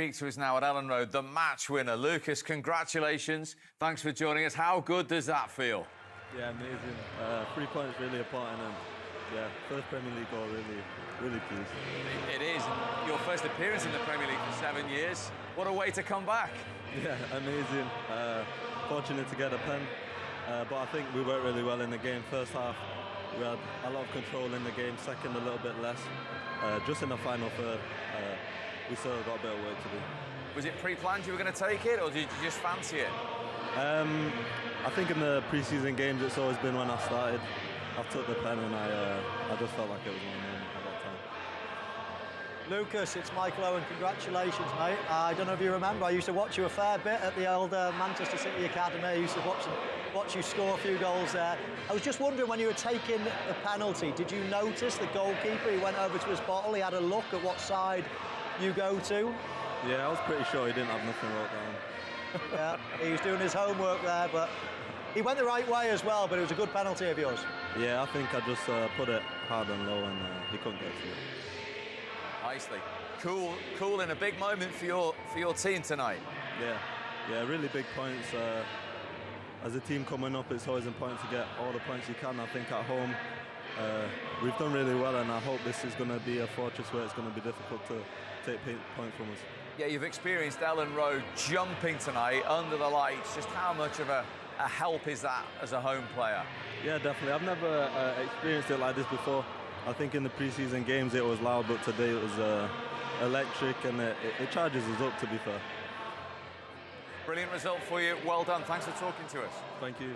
speak to us now at Ellen Road, the match winner, Lukas. Congratulations. Thanks for joining us. How good does that feel? Yeah, amazing. 3 points really important, and yeah, first Premier League goal, really pleased. It is. Your first appearance in the Premier League for 7 years. What a way to come back. Yeah, amazing. Fortunate to get a pen, but I think we worked really well in the game. First half, we had a lot of control in the game. Second, a little bit less. Just in the final third, we still got a bit of work to do. Was it pre-planned you were going to take it, or did you just fancy it? I think in the pre-season games, it's always been when I started. I took the pen and I just felt like it was my name at that time. Lukas, it's Michael Owen. Congratulations, mate. I don't know if you remember, I used to watch you a fair bit at the old Manchester City Academy. I used to watch you score a few goals there. I was just wondering, when you were taking the penalty, did you notice the goalkeeper? He went over to his bottle, he had a look at what side you go to. Yeah, I was pretty sure he didn't have nothing wrote down. Yeah, he was doing his homework there, but he went the right way as well, but it was a good penalty of yours. Yeah, I think I just put it hard and low, and he couldn't get to it. Nicely. Cool in a big moment for your team tonight. Yeah, really big points. As a team coming up, it's always important to get all the points you can. I think at home, we've done really well, and I hope this is going to be a fortress where it's going to be difficult to take points from us. Yeah, you've experienced Ellen Road jumping tonight under the lights. Just how much of a help is that as a home player? Yeah, definitely. I've never experienced it like this before. I think in the pre-season games it was loud, but today it was electric, and it charges us up, to be fair. Brilliant result for you. Well done. Thanks for talking to us. Thank you.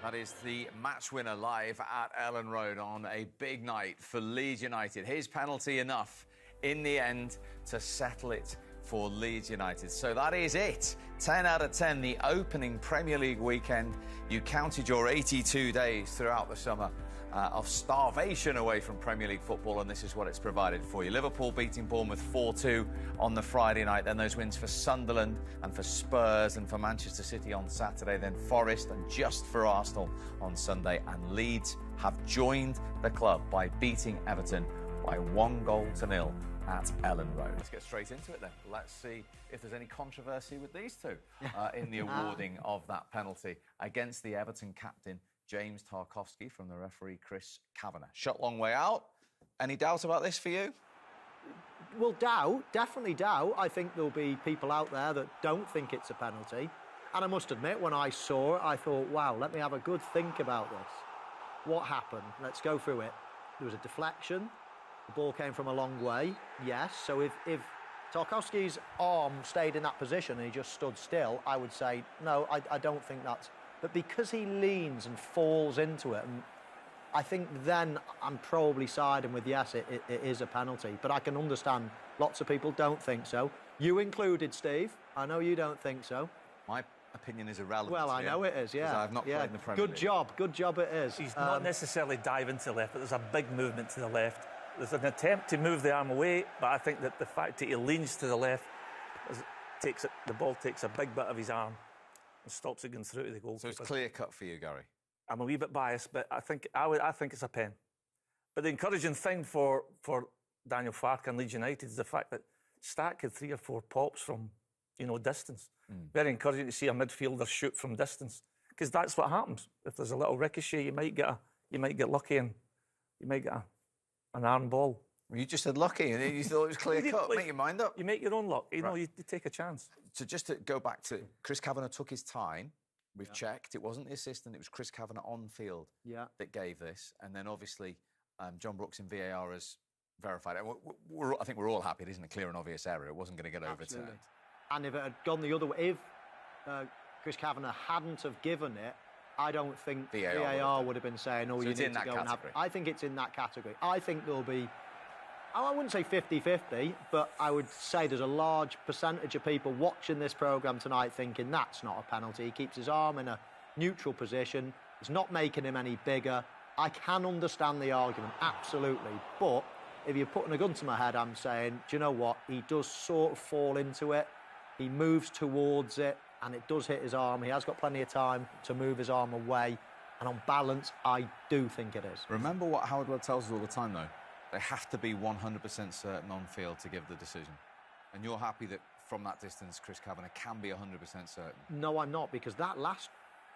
That is the match winner live at Ellen Road on a big night for Leeds United. His penalty enough in the end to settle it for Leeds United. So that is it. 10 out of 10, the opening Premier League weekend. You counted your 82 days throughout the summer of starvation away from Premier League football, and this is what it's provided for you. Liverpool beating Bournemouth 4-2 on the Friday night, then those wins for Sunderland and for Spurs and for Manchester City on Saturday, then Forest and just for Arsenal on Sunday, and Leeds have joined the club by beating Everton by 1-0 at Ellen Road. Let's get straight into it then. Let's see if there's any controversy with these two in the awarding of that penalty against the Everton captain, James Tarkowski, from the referee, Chris Kavanagh. Shot long way out. Any doubt about this for you? Well, definitely doubt. I think there'll be people out there that don't think it's a penalty. And I must admit, when I saw it, I thought, wow, let me have a good think about this. What happened? Let's go through it. There was a deflection. The ball came from a long way, yes. So if Tarkowski's arm stayed in that position and he just stood still, I would say, no, I don't think that's... But because he leans and falls into it, and I think then I'm probably siding with, yes, it is a penalty. But I can understand lots of people don't think so. You included, Steve. I know you don't think so. My opinion is irrelevant. Well, I know it is, yeah. I've not played in the Premier League. Good job it is. He's not necessarily diving to the left, but there's a big movement to the left. There's an attempt to move the arm away, but I think that the fact that he leans to the left the ball takes a big bit of his arm and stops it going through to the goal. So it's clear cut for you, Gary? I'm a wee bit biased, but I think it's a pen. But the encouraging thing for Daniel Farke and Leeds United is the fact that Stack had 3 or 4 pops from, distance. Very encouraging to see a midfielder shoot from distance, because that's what happens. If there's a little ricochet, you might get lucky, and you might get an arm ball. You just said lucky, and you thought it was clear cut. Make your mind up. You make your own luck. You take a chance. So just to go back to Chris Kavanagh took his time. We've checked. It wasn't the assistant. It was Chris Kavanagh on field that gave this. And then obviously John Brooks in VAR has verified it. I think we're all happy it isn't a clear and obvious error. It wasn't going to get overturned. And if it had gone the other way, if Chris Kavanagh hadn't have given it, I don't think VAR would have been saying, oh, so you need to go and have it. I think it's in that category. I think there'll be, I wouldn't say 50-50, but I would say there's a large percentage of people watching this programme tonight thinking that's not a penalty. He keeps his arm in a neutral position. It's not making him any bigger. I can understand the argument, absolutely. But if you're putting a gun to my head, I'm saying, do you know what? He does sort of fall into it. He moves towards it, and it does hit his arm. He has got plenty of time to move his arm away. And on balance, I do think it is. Remember what Howard Webb tells us all the time, though? They have to be 100% certain on field to give the decision. And you're happy that from that distance, Chris Kavanagh can be 100% certain? No, I'm not, because that last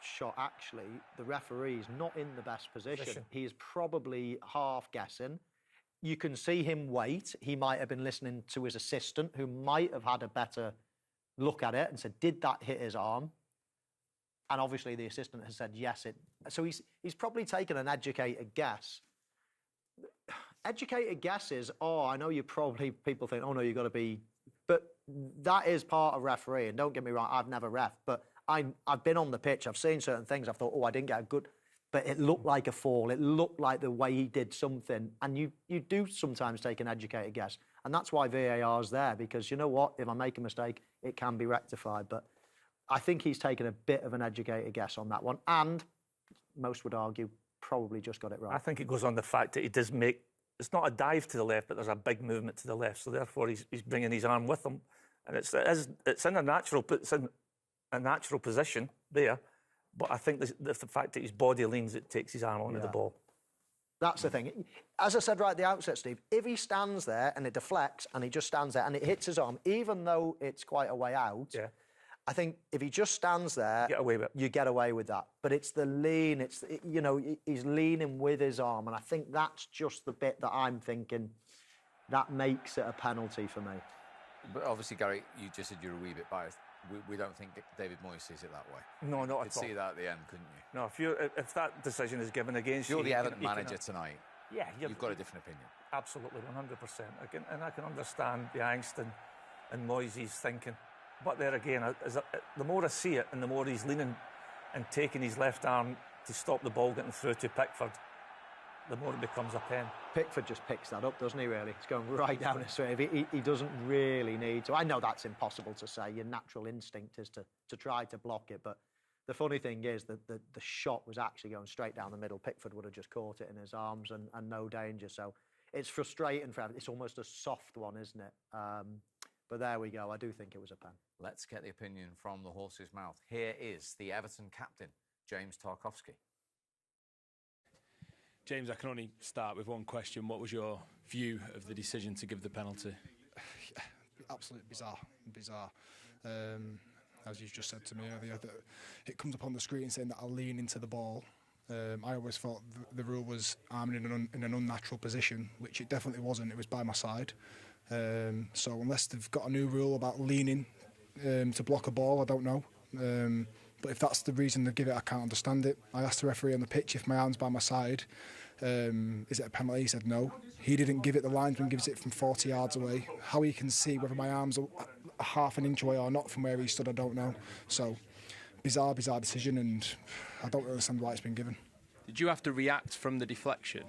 shot, actually, the referee's not in the best position. He is probably half guessing. You can see him wait. He might have been listening to his assistant, who might have had a better look at it and said, did that hit his arm? And obviously the assistant has said, yes. So he's probably taken an educated guess. Educated guesses, I know people think, oh, no, you've got to be... But that is part of refereeing. Don't get me wrong, I've never ref, but I've been on the pitch, I've seen certain things, I've thought, I didn't get a good... But it looked like a fall, it looked like the way he did something, and you do sometimes take an educated guess. And that's why VAR's there, because you know what? If I make a mistake, it can be rectified. But I think he's taken a bit of an educated guess on that one, and most would argue probably just got it right. I think it goes on the fact that he does make... It's not a dive to the left, but there's a big movement to the left, so therefore he's bringing his arm with him. And it's in a natural position there, but I think the fact that his body leans, it takes his arm onto the ball. That's the thing. As I said right at the outset, Steve, if he stands there and it deflects and he just stands there and it hits his arm, even though it's quite a way out, I think if he just stands there, you get away with that. But it's the lean, he's leaning with his arm, and I think that's just the bit that I'm thinking that makes it a penalty for me. But obviously, Gary, you just said you're a wee bit biased. We don't think David Moyes sees it that way. No, not at all. You'd see that at the end, couldn't you? No, if that decision is given against you... You're the Everton manager tonight. Yeah. You've got a different opinion. Absolutely, 100%. I can understand the angst and Moyes' thinking. But there again, the more I see it and the more he's leaning and taking his left arm to stop the ball getting through to Pickford, the more it becomes a pen. Pickford just picks that up, doesn't he, really? It's going right down his straight. He doesn't really need to. I know that's impossible to say. Your natural instinct is to try to block it. But the funny thing is that the shot was actually going straight down the middle. Pickford would have just caught it in his arms and no danger. So it's frustrating for him. It's almost a soft one, isn't it? But there we go. I do think it was a pen. Let's get the opinion from the horse's mouth. Here is the Everton captain, James Tarkowski. James, I can only start with one question. What was your view of the decision to give the penalty? Absolutely bizarre. As you just said to me earlier, that it comes up on the screen saying that I'll lean into the ball. I always thought the rule was arming in an unnatural position, which it definitely wasn't. It was by my side. So unless they've got a new rule about leaning to block a ball, I don't know. But if that's the reason they give it, I can't understand it. I asked the referee on the pitch if my arm's by my side, is it a penalty? He said no. He didn't give it. The linesman gives it from 40 yards away. How he can see whether my arm's a half an inch away or not from where he stood, I don't know. So bizarre decision, and I don't understand why it's been given. Did you have to react from the deflection?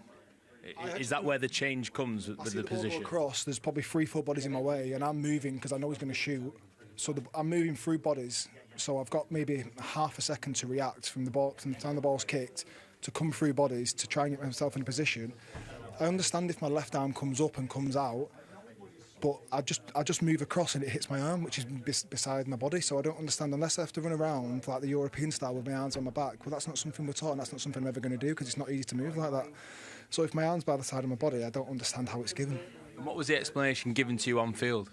Is that where the change comes with the position? Across, there's probably 3-4 bodies in my way, and I'm moving because I know he's going to shoot. So I'm moving through bodies. So I've got maybe half a second to react from the time the ball's kicked to come through bodies to try and get myself in a position. I understand if my left arm comes up and comes out, but I just move across and it hits my arm, which is beside my body. So I don't understand, unless I have to run around like the European style with my arms on my back. Well, that's not something we're taught, and that's not something I'm ever going to do because it's not easy to move like that. So if my arm's by the side of my body, I don't understand how it's given. And what was the explanation given to you on field?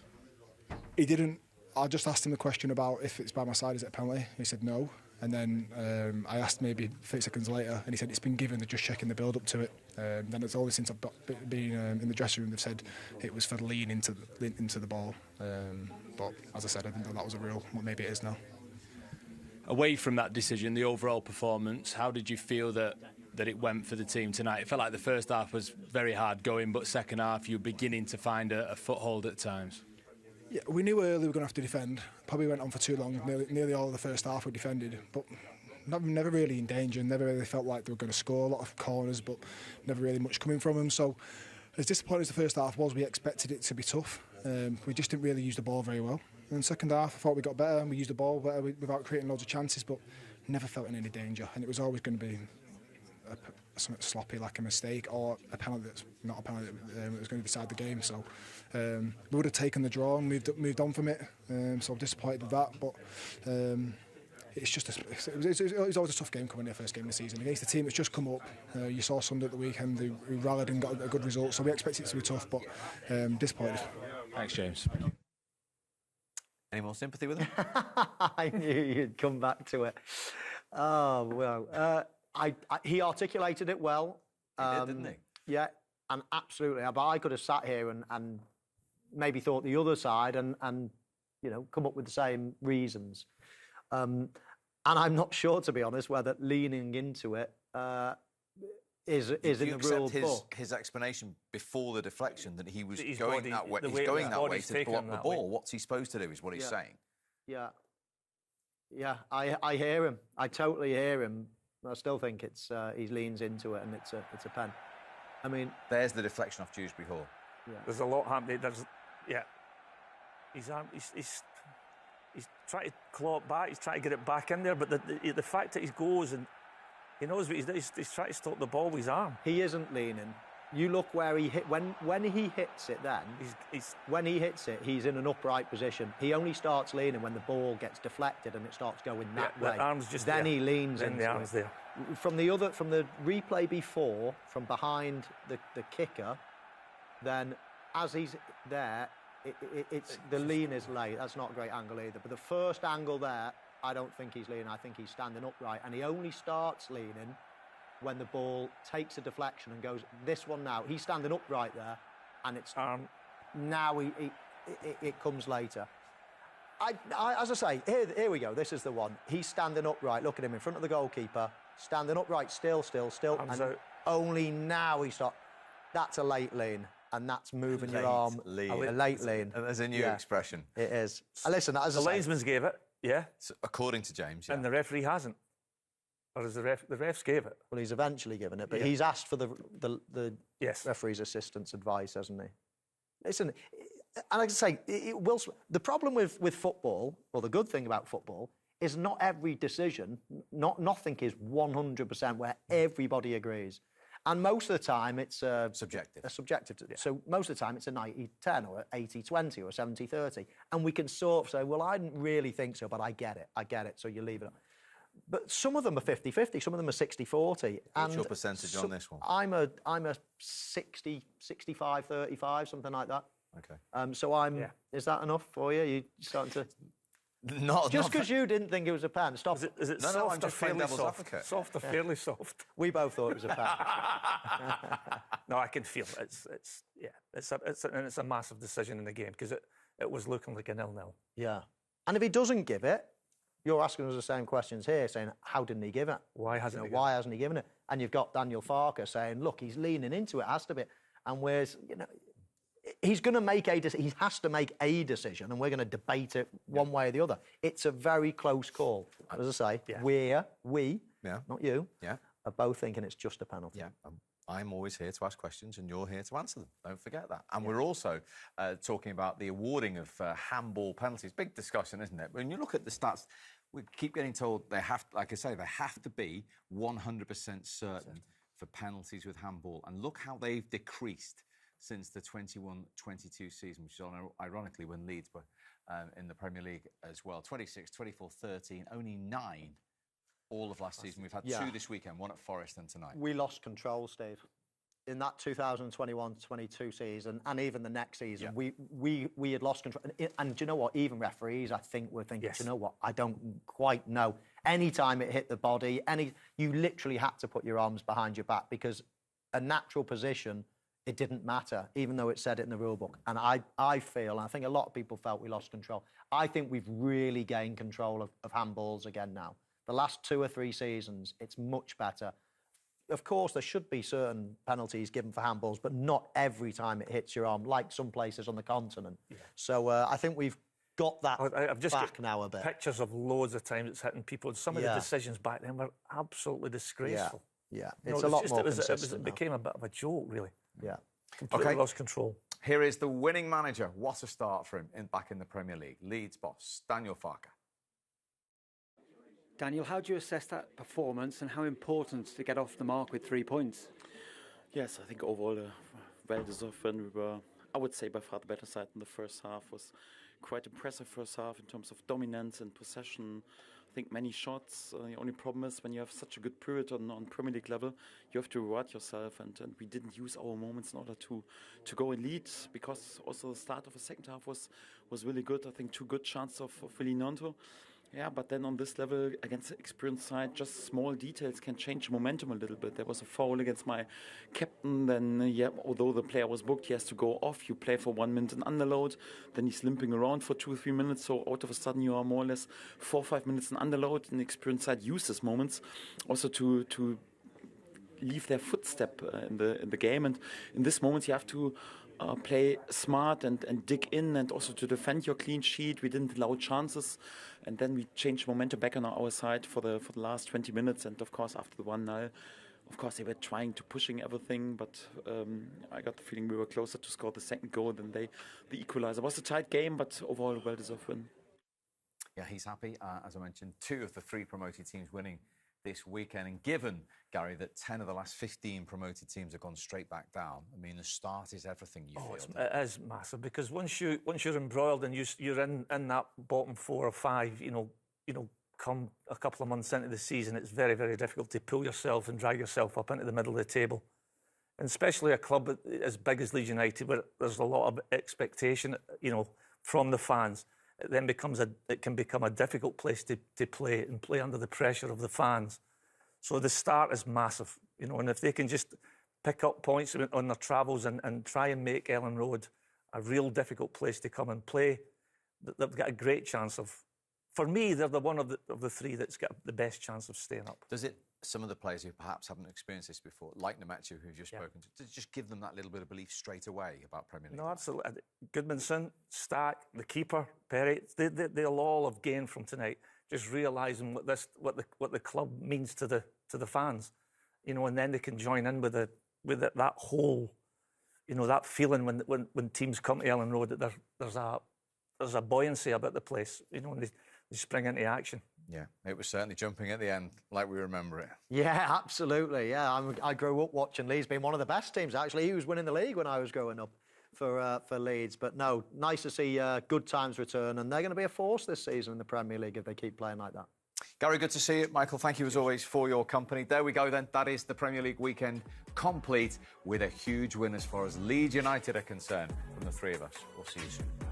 He didn't. I just asked him the question about if it's by my side, is it a penalty? He said no. And then I asked maybe 30 seconds later, and he said it's been given, they're just checking the build-up to it. Then it's always since I've been in the dressing room, they've said it was for the lean into the ball. But as I said, I didn't know that was a rule. Well, maybe it is now. Away from that decision, the overall performance, how did you feel that it went for the team tonight? It felt like the first half was very hard going, but second half you were beginning to find a foothold at times. Yeah, we knew early we were going to have to defend. Probably went on for too long. Nearly all of the first half we defended, but never really in danger. Never really felt like they were going to score. A lot of corners, but never really much coming from them. So, as disappointing as the first half was, we expected it to be tough. We just didn't really use the ball very well. In the second half, I thought we got better and we used the ball better without creating loads of chances, but never felt in any danger. And it was always going to be something sloppy, like a mistake, or a penalty that's not a penalty that was going to decide the game. So we would have taken the draw and moved on from it. So I'm disappointed with that, but it's just it was always a tough game coming in the first game of the season against the team that's just come up. You saw Sunday at the weekend who rallied and got a good result, so we expect it to be tough, but disappointed. Thanks, James. Any more sympathy with him? I knew you'd come back to it. Oh, well. He articulated it well. He did, didn't he? Yeah, and absolutely. But I could have sat here and maybe thought the other side and come up with the same reasons. And I'm not sure, to be honest, whether leaning into it is in the rule book. His explanation before the deflection that he was going that way. He's going that way to block the ball. What's he supposed to do? Is what he's saying. Yeah. Yeah, I hear him. I totally hear him. I still think it's he leans into it and it's a pen. I mean, there's the deflection off Dewsbury Hall. Yeah. There's a lot happening. He's trying to claw it back. He's trying to get it back in there. But the fact that he goes and he knows what he's doing. He's trying to stop the ball with his arm. He isn't leaning. You look where he hit when he hits it. Then when he hits it, he's in an upright position. He only starts leaning when the ball gets deflected and it starts going that way. The arm's just then there. He leans then into the arm's it. There. From the replay before, from behind the kicker, then as he's there, it's the lean is late. That's not a great angle either. But the first angle there, I don't think he's leaning. I think he's standing upright, and he only starts leaning when the ball takes a deflection and goes this one now. He's standing upright there, and it's now it comes later. As I say, here we go. This is the one. He's standing upright. Look at him in front of the goalkeeper, standing upright, still, and only now he stopped. That's a late lean, and that's moving your arm. A late lean. There's a new expression. It is. Listen, as the linesman's gave it. Yeah. So according to James, and the referee hasn't. Or is the refs gave it? Well, he's eventually given it, but he's asked for the referee's assistant's advice, hasn't he? Listen, and like I say, the problem with football, or the good thing about football, is not every decision, nothing is 100% where everybody agrees. And most of the time, it's subjective. So most of the time, it's a 90-10 or an 80-20 or a 70-30. And we can sort of say, well, I didn't really think so, but I get it, so you leave it on. But some of them are 50-50, some of them are 60-40. What's your percentage on this one? I'm a 60, 65, 35, something like that. Okay. So is that enough for you? You starting to... Not just because you didn't think it was a pen. Stop. Is it no, I'm just fairly soft? Advocate. Soft or fairly soft? We both thought it was a pen. No, I can feel it. It's a massive decision in the game because it was looking like a 0-0. Yeah. And if he doesn't give it, you're asking us the same questions here, saying, how didn't he give it? Why hasn't he given it? And you've got Daniel Farke saying, look, he's leaning into it, has to be. And where's, he's going to make he has to make a decision, and we're going to debate it one way or the other. It's a very close call. As I say, we, not you, are both thinking it's just a penalty. Yeah. I'm always here to ask questions, and you're here to answer them. Don't forget that. And we're also talking about the awarding of handball penalties. Big discussion, isn't it? When you look at the stats, we keep getting told they have to be 100% certain for penalties with handball. And look how they've decreased since the 21-22 season, which is ironically when Leeds were in the Premier League as well. 26, 24, 13, only 9 all of last season. We've had 2 this weekend, 1 at Forest and tonight. We lost control, Steve. In that 2021-22 season, and even the next season, we had lost control. And do you know what? Even referees, I think, were thinking, do you know what? I don't quite know. Any time it hit the body, you literally had to put your arms behind your back because a natural position, it didn't matter, even though it said it in the rule book. And I feel, and I think a lot of people felt we lost control. I think we've really gained control of handballs again now. The last 2 or 3 seasons, it's much better. Of course, there should be certain penalties given for handballs, but not every time it hits your arm, like some places on the continent. Yeah. So I think we've got that I've just back now a bit. Pictures of loads of times it's hitting people. Some of the decisions back then were absolutely disgraceful. Yeah. It's a lot more consistent It became a bit of a joke, really. Yeah. Completely lost control. Here is the winning manager. What a start for him back in the Premier League. Leeds boss, Daniel Farke. Daniel, how do you assess that performance and how important to get off the mark with 3 points? Yes, I think overall a well-deserved win. We were, I would say, by far the better side in the first half. Was quite impressive first half in terms of dominance and possession. I think many shots. The only problem is when you have such a good period on Premier League level, you have to reward yourself, and we didn't use our moments in order to go in lead, because also the start of the second half was really good. I think 2 good chances of Willy Gnonto. Yeah, but then on this level, against the experienced side, just small details can change momentum a little bit. There was a foul against my captain, then, although the player was booked, he has to go off. You play for 1 minute and underload, then he's limping around for 2 or 3 minutes, so out of a sudden you are more or less 4 or 5 minutes in underload, and the experienced side use these moments also to leave their footstep in the game, and in this moment you have to play smart and dig in, and also to defend your clean sheet. We didn't allow chances, and then we changed momentum back on our side for the last 20 minutes. And of course, after the 1-0, of course they were trying to pushing everything, but I got the feeling we were closer to score the second goal than the equaliser. It was a tight game, but overall a well-deserved win. Yeah, he's happy. As I mentioned, 2 of the 3 promoted teams winning this weekend, and given, Gary, that 10 of the last 15 promoted teams have gone straight back down, I mean, the start is everything, you feel. It is massive, because once you're embroiled and you're in that bottom 4 or 5, you know, come a couple of months into the season, it's very, very difficult to pull yourself and drag yourself up into the middle of the table. And especially a club as big as Leeds United, where there's a lot of expectation, you know, from the fans. It can become a difficult place to play and play under the pressure of the fans. So the start is massive, you know, and if they can just pick up points on their travels and try and make Ellen Road a real difficult place to come and play, they've got a great chance of. For me, they're the one of the 3 that's got the best chance of staying up. Does it, some of the players who perhaps haven't experienced this before, like Nmecha, who you've just spoken to, does it just give them that little bit of belief straight away about Premier League? No, absolutely. Goodmanson, Stack, the keeper, Perry, they'll all have gained from tonight, just realising what the club means to the fans, you know, and then they can join in with that whole, you know, that feeling when teams come to Ellen Road, that there's a buoyancy about the place, you know, and they spring into action. Yeah, it was certainly jumping at the end, like we remember it. Yeah, absolutely. Yeah, I grew up watching Leeds being one of the best teams, actually. He was winning the league when I was growing up for Leeds. But no, nice to see good times return, and they're going to be a force this season in the Premier League if they keep playing like that. Gary, good to see you. Michael, thank you as always for your company. There we go then. That is the Premier League weekend complete with a huge win as far as Leeds United are concerned from the 3 of us. We'll see you soon.